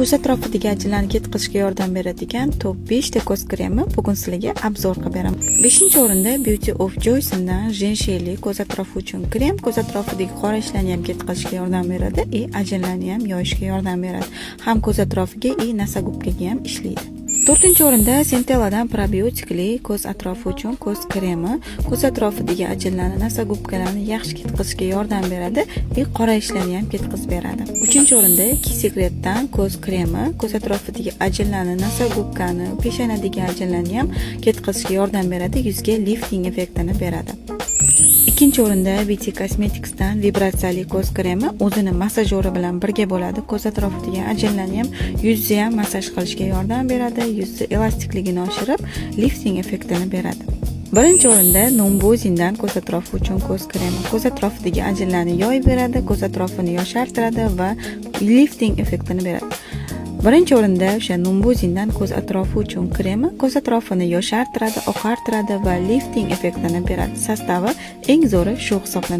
Ko'z atrofidagi ajinlarni ketkazishga yordam beradigan top 5 ta ko'z kremi bugun sizlarga obzor qilib beraman. 5-o'rinda Beauty of Joyce'dan Jensheli ko'z atrofi uchun krem, ko'z atrofidagi qora ishlarni ham ketkazishga yordam beradi, ajinlarni ham yoyishga yordam beradi. Ham ko'z atrofiga, nasa gubkaga ham ishlaydi. 4-o'rinda Centelladan probiotikli ko'z atrofi uchun ko'z kremi, ko'z atrofidagi ajinlarni, nasa gubkalarni yaxshi ketkazishga yordam beradi, qora ishlarni ham ketkazib beradi. 3-o'rinda Secret'dan ko'z kremi, ko'z atrofidagi ajinlarni, nasa gubkani, peshonadagi ajinlarni ham ketkazishga yordam beradi, yuzga lifting effektini beradi. 2-o'rinda BT Cosmetics'dan vibratsiyali ko'z kremi o'zini massajori bilan birga bo'ladi. Ko'z atrofidagi ajinlarni ham, yuzni ham massaj qilishga yordam beradi, yuzni elastikligini oshirib, lifting effektini beradi. 1-o'rinda Numbuzindan ko'z atrofi uchun ko'z kremi, ko'z atrofidagi ajinlarni yoyib beradi, ko'z atrofini yoshartiradi va lifting effektini beradi. 1-o'rinda o'sha Numbuzindan ko'z atrofi uchun kremi, ko'z atrofini yoshartiradi, oqartiradi va lifting effektini beradi. Sostavi eng zo'ri shu hisoblanadi.